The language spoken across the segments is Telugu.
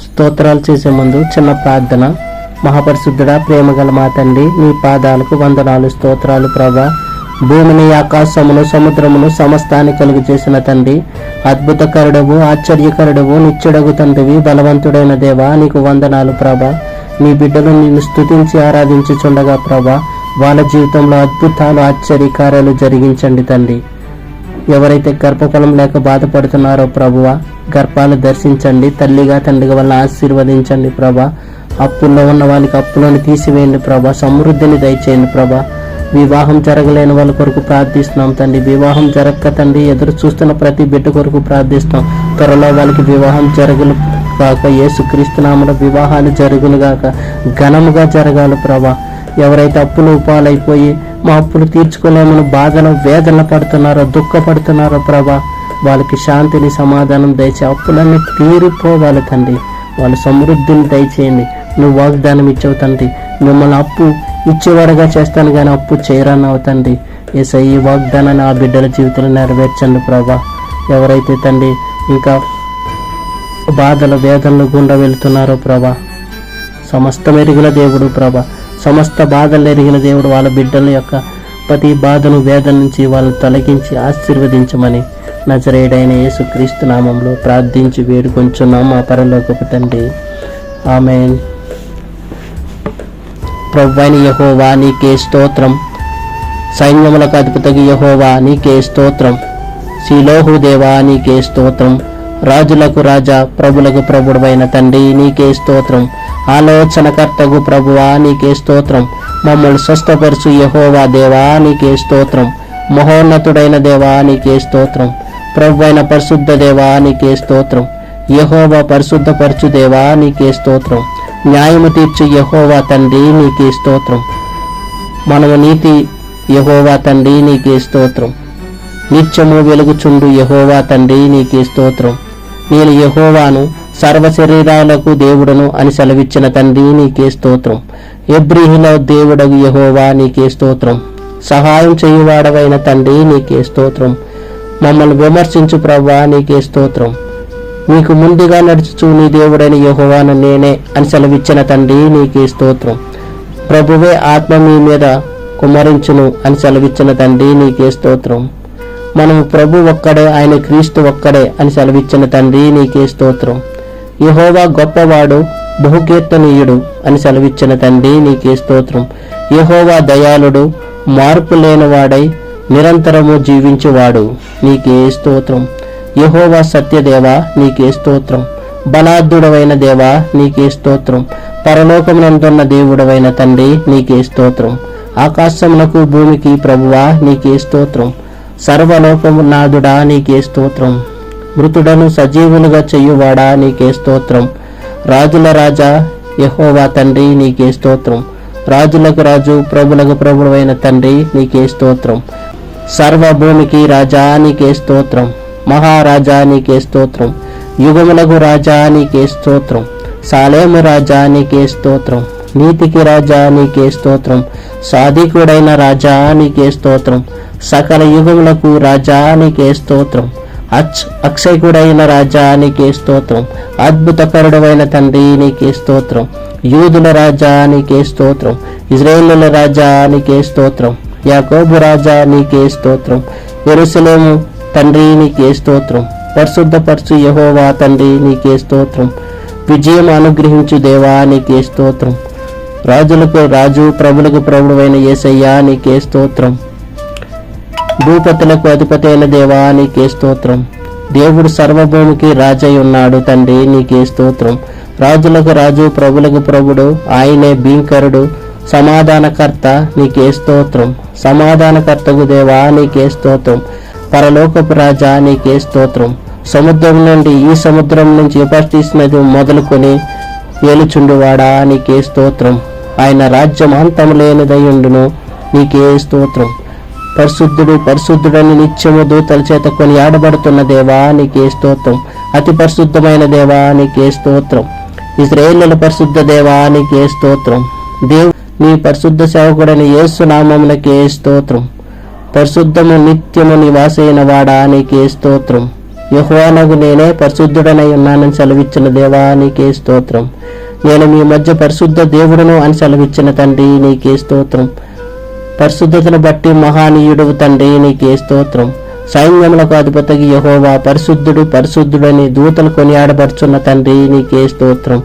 స్తోత్రాలు చేసే ముందు చిన్న ప్రార్థన. మహాపరిశుద్ధుడా, ప్రేమగల మా తండ్రి, నీ పాదాలకు వందనాలు, స్తోత్రాలు ప్రభా. భూమిని, ఆకాశమును, సముద్రమును సమస్తాన్ని కలుగు చేసిన తండ్రి, అద్భుతకరుడవు, ఆశ్చర్యకరుడవు, నిత్యుడగు తండ్రివి, బలవంతుడైన దేవా, నీకు వందనాలు ప్రభా. నీ బిడ్డలు నిన్ను స్తుతించి ఆరాధించుచుండగా ప్రభా, వాళ్ళ జీవితంలో అద్భుతాలు, ఆశ్చర్యకార్యాలు జరిగించండి తండ్రి. ఎవరైతే గర్భఫలం లేక బాధపడుతున్నారో ప్రభువా, గర్భాలు దర్శించండి. తల్లిగా తండ్రిగా వాళ్ళని ఆశీర్వదించండి ప్రభా. అప్పుల్లో ఉన్న వాళ్ళకి అప్పులను తీసివేయండి ప్రభా. సమృద్ధిని దయచేయండి ప్రభా. వివాహం జరగలేని వాళ్ళ కొరకు ప్రార్థిస్తున్నాం తండ్రి. వివాహం జరగక తండ్రి ఎదురు చూస్తున్న ప్రతి బిడ్డ కొరకు ప్రార్థిస్తున్నాం. త్వరలో వాళ్ళకి వివాహం జరగలు కాక, యేసుక్రీస్తు నామములో వివాహాలు జరుగును గాక, ఘనముగా జరగాలి ప్రభా. ఎవరైతే అప్పులు పాలైపోయి మా అప్పులు తీర్చుకోలేమని బాధలు వేదన పడుతున్నారో, దుఃఖపడుతున్నారో ప్రభా, వాళ్ళకి శాంతిని, సమాధానం దయచే, అప్పులన్నీ తీరిపోవాలి తండ్రి. వాళ్ళ సమృద్ధిని దయచేయండి. నువ్వు వాగ్దానం ఇచ్చావు తండ్రి, మిమ్మల్ని అప్పు ఇచ్చేవాడుగా చేస్తాను కానీ అప్పు చేయరన్నావు తండ్రి. యేసయ్య, ఈ వాగ్దానాన్ని ఆ బిడ్డల జీవితంలో నెరవేర్చండి ప్రభా. ఎవరైతే తండ్రి ఇంకా బాధల వేదనలు గుండా వెళుతున్నారో ప్రభా, సమస్తం ఎరిగిన దేవుడు ప్రభా, సమస్త బాధలు ఎరిగిన దేవుడు, వాళ్ళ బిడ్డల యొక్క ప్రతి బాధను, వేదన నుంచి వాళ్ళని తొలగించి ఆశీర్వదించమని నజరేయుడైన యేసుక్రీస్తు నామంలో ప్రార్థించి వేడుకొంచున్నాం మా పరలోకపు తండ్రి. ఆమేన్. ప్రభువైన యెహోవా నీకే స్తోత్రం. సైన్యములకు అధిపతికి యెహోవా నీకే స్తోత్రం. శిలోహు దేవా నీకే స్తోత్రం. రాజులకు రాజా, ప్రభులకు ప్రభుడైన తండ్రి నీకే స్తోత్రం. ఆలోచనకర్తకు ప్రభువా నీకే స్తోత్రం. మమ్మల్ని స్వస్థపరచు యెహోవా దేవా నీకే స్తోత్రం. మహోన్నతుడైన దేవా నీకే స్తోత్రం. ప్రభువైన పరిశుద్ధ దేవా నీకే స్తోత్రం. యెహోవా పరిశుద్ధపరచు దేవా నీకే స్తోత్రం. న్యాయము తీర్చు యెహోవా తండ్రి నీకే స్తోత్రం. మనము నీతి యెహోవా తండ్రి నీకే స్తోత్రం. నిత్యము వెలుగుచుండు యెహోవా తండ్రి నీకే స్తోత్రం. నేను యెహోవాను, సర్వ శరీరాలకు దేవుడను అని సెలవిచ్చిన తండ్రి నీకే స్తోత్రం. ఎబ్రీహిల దేవుడగు యెహోవా నీకే స్తోత్రం. సహాయం చేయువాడవైన తండ్రి నీకే స్తోత్రం. మమ్మల్ని విమర్శించు ప్రభువా నీకే స్తోత్రం. నీకు ముందుగా నడుచుచు నీ దేవుడైన యెహోవాను నేనే అని సెలవిచ్చిన తండ్రి నీకే స్తోత్రం. ప్రభువే ఆత్మ మీ మీద కుమ్మరించును అని సెలవిచ్చిన తండ్రి నీకే స్తోత్రం. మనము ప్రభు ఒక్కడే, ఆయన క్రీస్తు ఒక్కడే అని సెలవిచ్చిన తండ్రి నీకే స్తోత్రం. యెహోవా గొప్పవాడు, బహుకీర్తనీయుడు అని సెలవిచ్చిన తండ్రి నీకే స్తోత్రం. యెహోవా దయాళుడు, మార్పు లేనివాడై నిరంతరము జీవించువాడు నీకే స్తోత్రం. యెహోవా సత్యదేవా నీకే స్తోత్రం. బలార్థుడవైన దేవా నీకే స్తోత్రం. పరలోకమునందున్న దేవుడవైన తండ్రి నీకే స్తోత్రం. ఆకాశమునకు భూమికి ప్రభువా నీకే స్తోత్రం. సర్వలోకము నాథుడా నీకే స్తోత్రం. మృతుడను సజీవులుగా చెయ్యువాడా నీకే స్తోత్రం. రాజుల రాజా యెహోవా తండ్రి నీకే స్తోత్రం. రాజులకు రాజు, ప్రభులకు ప్రభువైన తండ్రి నీకే స్తోత్రం. సర్వభూమికి రాజా నీకే స్తోత్రం. మహారాజా నీకే స్తోత్రం. యుగములకు రాజా నీకే స్తోత్రం. సాలేము రాజా నీకే స్తోత్రం. నీతికి రాజా నీకే స్తోత్రం. సాధికుడైన రాజా నీకే స్తోత్రం. సకల యుగములకు రాజా నీకే స్తోత్రం. అక్షయకుడైన రాజా నీకే స్తోత్రం. అద్భుతకరుడైన తండ్రి నీకే స్తోత్రం. యూదుల రాజా నీకే స్తోత్రం. ఇజ్రాయేలుల రాజా నీకే స్తోత్రం. యాకోబు రాజా నీకే స్తోత్రం. యెరూషలేము తండ్రి నీకే స్తోత్రం. పరిశుద్ధపరచు యెహోవా తండ్రి నీకే స్తోత్రం. విజయం అనుగ్రహించు దేవా నీకే స్తోత్రం. రాజులకు రాజు, ప్రభులకు ప్రభువైన యేసయ్యా నీకే స్తోత్రం. భూపతులకు అధిపతి అయిన దేవా నీకే స్తోత్రం. దేవుడు సర్వభూమికి రాజై ఉన్నాడు తండ్రి నీకే స్తోత్రం. రాజులకు రాజు, ప్రభులకు ప్రభుడు, ఆయనే భీంకరుడు, సమాధానకర్త నీకే స్తోత్రం. సమాధానకర్తకు దేవా నీకే స్తోత్రం. పరలోకపు రాజా నీకే స్తోత్రం. సముద్రం నుండి ఈ సముద్రం నుంచి యూఫ్రటీస్ నది మొదలుకొని ఏలుచుండువాడా నీకే స్తోత్రం. ఆయన రాజ్యం అంతము లేనిదయుండును నీకే స్తోత్రం. పరిశుద్ధుడు పరిశుద్ధుడని నిత్యము దూతల చేత కొనియాడబడుతున్న దేవా నీకే స్తోత్రం. అతి పరిశుద్ధమైన దేవా నీకే స్తోత్రం. ఇశ్రాయేలుల పరిశుద్ధ దేవా నీకే స్తోత్రం. నీ పరిశుద్ధ సేవకుడని యేసు నామమునకే స్తోత్రం. పరిశుద్ధము నిత్యము నివాసైన వాడా నీకే స్తోత్రం. యెహోవానగు నేనే పరిశుద్ధుడనై ఉన్నానని సెలవిచ్చిన దేవా నీకే స్తోత్రం. నేను మీ మధ్య పరిశుద్ధ దేవుడును అని సెలవిచ్చిన తండ్రి నీకే స్తోత్రం. పరిశుద్ధతను బట్టి మహానీయుడవు తండ్రి నీకే స్తోత్రం. సైన్యములకు అధిపతికి యెహోవా పరిశుద్ధుడు పరిశుద్ధుడని దూతలు కొనియాడబడుచున్న తండ్రి నీకే స్తోత్రం.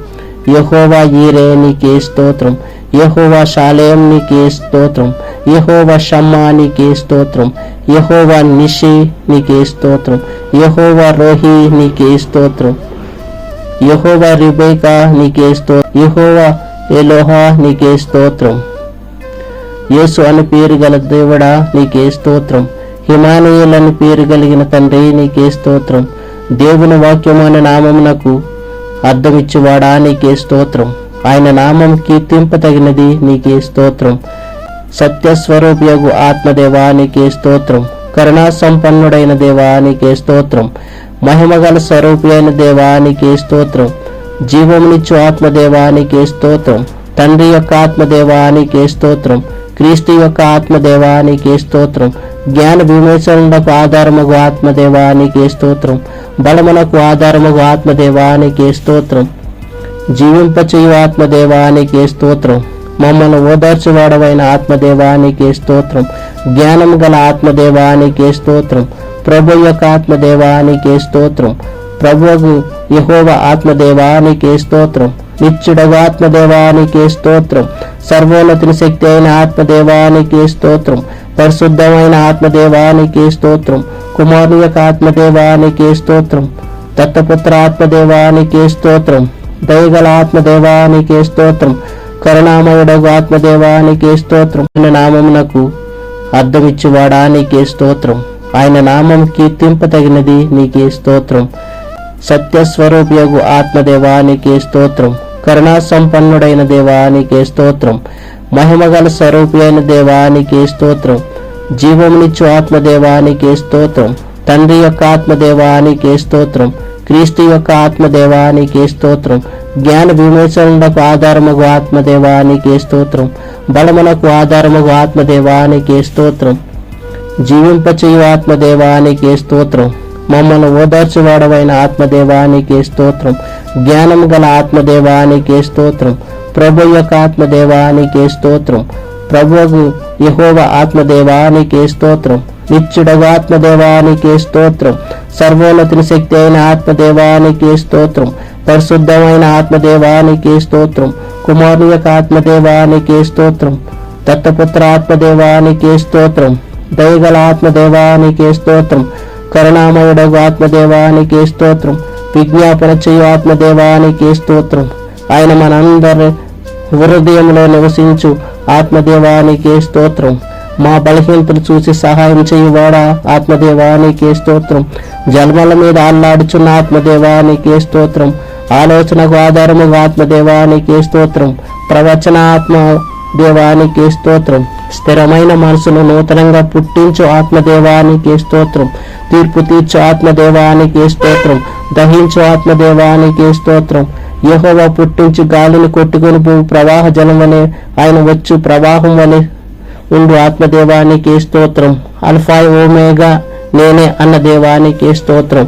యెహోవా ఈరే నీకే స్తోత్రం. యెహోవా షాలేం నీకే స్తోత్రం. యెహోవా షమ్మా నీకే స్తోత్రం. యెహోవా నిషి నీకే స్తోత్రం. యెహోవా రోహి నీకే స్తోత్రం. యెహోవా రిబేకా నీకే స్తోత్రం. యెహోవా ఎలోహా నీకే స్తోత్రం. యేసు అని పేరు గల దేవుడా నీకే స్తోత్రం. హిమానీయులు అని పేరు కలిగిన తండ్రి నీకే స్తోత్రం. దేవుని వాక్యము అనే నామమునకు అర్థమిచ్చువాడా నీకే స్తోత్రం. ఆయన నామం కీర్తింపతగినది నీకే స్తోత్రం. సత్యస్వరూపియగు ఆత్మదేవా నీకే స్తోత్రం. కరుణా సంపన్నుడైన దేవా నీకే స్తోత్రం. మహిమగల స్వరూపి అయిన దేవా నీకే స్తోత్రం. జీవమునిచ్చు ఆత్మదేవా నీకే స్తోత్రం. తండ్రి యొక్క ఆత్మదేవా నీకే స్తోత్రం. క్రీస్తు యొక్క ఆత్మదేవా నీకే స్తోత్రం. జ్ఞాన విమోచనకు ఆధారముగు ఆత్మదేవా నీకే స్తోత్రం. బలమునకు ఆధారముగు ఆత్మదేవా నీకే స్తోత్రం. జీవింపచేయు ఆత్మదేవా నీకే స్తోత్రం. మమ్మల్ని ఓదార్చువాడవైన ఆత్మదేవా నీకే స్తోత్రం. జ్ఞానం గల ఆత్మదేవా నీకే స్తోత్రం. ప్రభు యొక్క ఆత్మదేవా నీకే స్తోత్రం. ప్రభువు యెహోవా ఆత్మదేవా నీకే స్తోత్రం. నిత్యుడగు ఆత్మదేవా నీకే స్తోత్రం. సర్వోన్నతిని శక్తి అయిన ఆత్మదేవా నీకే స్తోత్రం. పరిశుద్ధమైన ఆత్మదేవా నీకే స్తోత్రం. కుమారుని యొక్క ఆత్మదేవా నీకే స్తోత్రం. దత్తపుత్ర ఆత్మదేవా నీకే స్తోత్రం. దయగల ఆత్మదేవా నీకే స్తోత్రం. కరుణామయుడగు ఆత్మదేవా నీకే స్తోత్రం. ఆయన నామమునకు అర్థమిచ్చువాడా నీకే స్తోత్రం. ఆయన నామం కీర్తింపతగినది నీకే స్తోత్రం. సత్యస్వరూపియగు ఆత్మదేవా నీకే స్తోత్రం. కరుణా సంపన్నుడైన దేవా నీకే స్తోత్రం. మహిమగల స్వరూపి అయిన దేవా నీకే స్తోత్రం. జీవమునిచ్చు ఆత్మదేవా నీకే స్తోత్రం. తండ్రి యొక్క ఆత్మదేవా నీకే స్తోత్రం. క్రీస్తు యొక్క ఆత్మదేవా నీకే స్తోత్రం. జ్ఞాన విమోచనకు ఆధారముగు ఆత్మదేవా నీకే స్తోత్రం. బలమునకు ఆధారముగు ఆత్మదేవా నీకే స్తోత్రం. జీవింపచేయు ఆత్మదేవా నీకే స్తోత్రం. మమ్మల్ని ఓదార్చువాడవైన ఆత్మదేవా నీకే స్తోత్రం. జ్ఞానం గల ఆత్మదేవా నీకే స్తోత్రం. ప్రభు యొక్క ఆత్మదేవా నీకే స్తోత్రం. ప్రభువు యెహోవా ఆత్మదేవా నీకే స్తోత్రం. నిత్యుడగు ఆత్మదేవా నీకే స్తోత్రం. సర్వోన్నతిని శక్తి అయిన ఆత్మదేవా నీకే స్తోత్రం. పరిశుద్ధమైన ఆత్మదేవా నీకే స్తోత్రం. కుమారుని యొక్క ఆత్మదేవా నీకే స్తోత్రం. దత్తపుత్ర ఆత్మదేవా నీకే స్తోత్రం. దయగల ఆత్మదేవా నీకే స్తోత్రం. కరుణామయుడగు ఆత్మదేవా నీకే స్తోత్రం. విజ్ఞాపన చేయు ఆత్మదేవా నీకే స్తోత్రం. ఆయన మనందరి హృదయంలో నివసించు ఆత్మదేవా నీకే స్తోత్రం. మా బలహీనతలు చూసి సహాయం చేయువాడా ఆత్మదేవా నీకే స్తోత్రం. జన్మల మీద ఆళ్లాడుచున్న ఆత్మదేవా నీకే స్తోత్రం. ఆలోచనకు ఆధారముగా ఆత్మదేవా నీకే స్తోత్రం. ప్రవచన ఆత్మ దేవా నీకే స్తోత్రం. స్థిరమైన మనసును నూతనంగా పుట్టించు ఆత్మదేవా నీకే స్తోత్రం. తీర్పు తీర్చు ఆత్మదేవా నీకే స్తోత్రం. దహించు ఆత్మదేవా నీకే స్తోత్రం. యెహోవా పుట్టించు గాలిని కొట్టుకుని ప్రవాహ జలం వలె ఆయన వచ్చు ప్రవాహం వలె ఉండు ఆత్మదేవానికి స్తోత్రం. అల్ఫా ఓమేగా నేనే అన్న దేవానికి స్తోత్రం.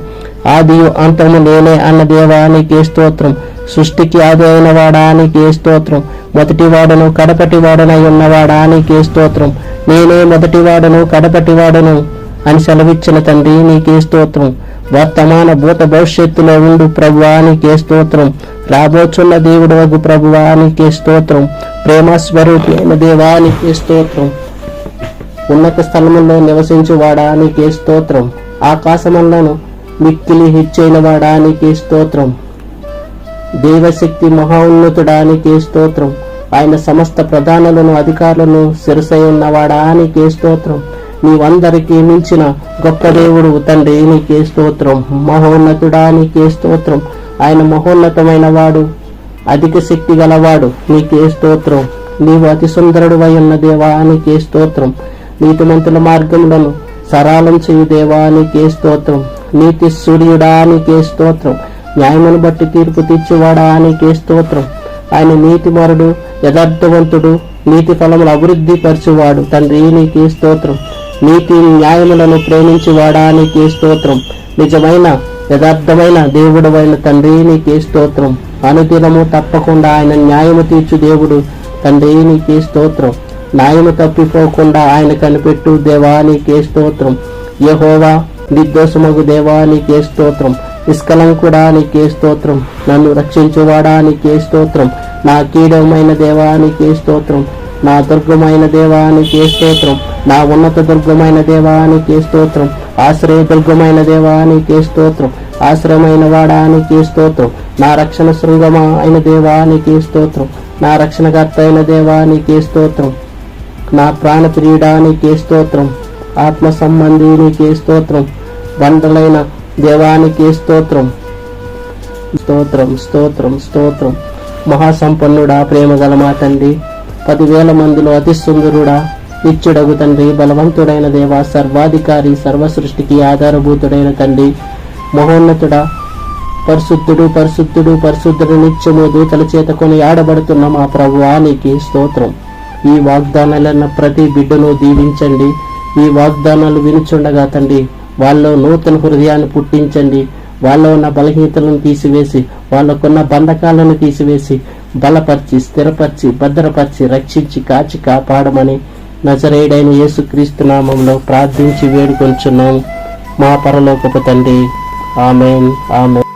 ఆదియు అంతము నేనే అన్న దేవానికి స్తోత్రం. సృష్టికి ఆది అయిన వాడానికి స్తోత్రం. మొదటివాడను కడపటివాడనై ఉన్నవాడానికి స్తోత్రం. నేనే మొదటివాడను కడపటివాడను అని సెలవిచ్చిన తండ్రి నీకే స్తోత్రం. వర్తమాన భూత భవిష్యత్తులో ఉండు ప్రభువానికి స్తోత్రం. రాబోచున్న దేవుడు వగు ప్రభువానికి స్తోత్రం. ప్రేమ స్వరూపి అయిన దేవానికి స్తోత్రం. ఉన్నత స్థలములో నివసించు వాడానికి స్తోత్రం. ఆకాశములను మిక్కిలి హెచ్చైన వాడానికి స్తోత్రం. దేవశక్తి మహోన్నతుడానికి స్తోత్రం. ఆయన సమస్త ప్రధానులను అధికారులను శిరసై ఉన్నవాడానికి స్తోత్రం. నీవందరికీ మించిన గొప్ప దేవుడు తండ్రి నీకే స్తోత్రం. మహోన్నతుడానికి స్తోత్రం. ఆయన మహోన్నతమైన వాడు, అధిక శక్తి గలవాడు, నీకే స్తోత్రం. నీవు అతి సుందరుడు అయి ఉన్న దేవానికి స్తోత్రం. నీతిమంతుల మార్గములను సరళం చేయు దేవానికి స్తోత్రం. నీతి సూర్యుడానికి స్తోత్రం. న్యాయమును బట్టి తీర్పు తీర్చువాడానికి స్తోత్రం. ఆయన నీతిమరుడు, యథార్థవంతుడు, నీతి ఫలములు అభివృద్ధి పరచువాడు తండ్రి నీకే స్తోత్రం. నీతి న్యాయములను ప్రేమించువాడా నీకే స్తోత్రం. నిజమైన యథార్థమైన దేవుడవైన తండ్రి నీకే స్తోత్రం. అనుదినము తప్పకుండా ఆయన న్యాయము తీర్చు దేవుడు తండ్రి నీకే స్తోత్రం. న్యాయము తప్పిపోకుండా ఆయన కనిపెట్టు దేవా నీకే స్తోత్రం. యెహోవా నిర్దోషమగు దేవా నీకే స్తోత్రం. నిష్కలంకుడా నీకే స్తోత్రం. నన్ను రక్షించువాడా నీకే స్తోత్రం. నా కీడమైన దేవా నీకే స్తోత్రం. నా దుర్గమైన దేవా నీకే స్తోత్రం. నా ఉన్నత దుర్గమైన దేవా నీకే స్తోత్రం. ఆశ్రయ దుర్గమైన దేవా నీకే స్తోత్రం. ఆశ్రయమైన వాడా నీకే స్తోత్రం. నా రక్షణ శృంగమా అయిన దేవా నీకే స్తోత్రం. నా రక్షణకర్త అయిన దేవా నీకే స్తోత్రం. నా ప్రాణప్రియుడా నీకే స్తోత్రం. ఆత్మ సంబంధి నీకే స్తోత్రం. బండలైన దేవానికే స్తోత్రం. స్తోత్రం స్తోత్రం స్తోత్రం. మహాసంపన్నుడా, ప్రేమగల మా తండ్రి, 10,000 మందిలో అతి సుందరుడా, నిత్యుడగు తండ్రి, బలవంతుడైన దేవా, సర్వాధికారి, సర్వ సృష్టికి ఆధారభూతుడైన తండ్రి, మహోన్నతుడా, పరిశుద్ధుడు పరిశుద్ధుడు పరిశుద్ధుడు నిత్యము దూతల చేత కొని ఆడబడుతున్న మా ప్రభువా నీకే స్తోత్రం. ఈ వాగ్దానాలన్న ప్రతి బిడ్డను దీవించండి. ఈ వాగ్దానాలు వినుచుండగా తండ్రి, వాళ్ళలో నూతన హృదయాన్ని పుట్టించండి. వాళ్ళలో ఉన్న బలహీనతలను తీసివేసి, వాళ్ళకున్న బంధకాలను తీసివేసి, బలపరిచి, స్థిరపరిచి, భద్రపరిచి, రక్షించి, కాచి కాపాడమని నజరేయుడైన యేసుక్రీస్తు నామంలో ప్రార్థించి వేడుకొంచున్నాం మా పరలోకపు తండ్రి. ఆమేన్ ఆమేన్.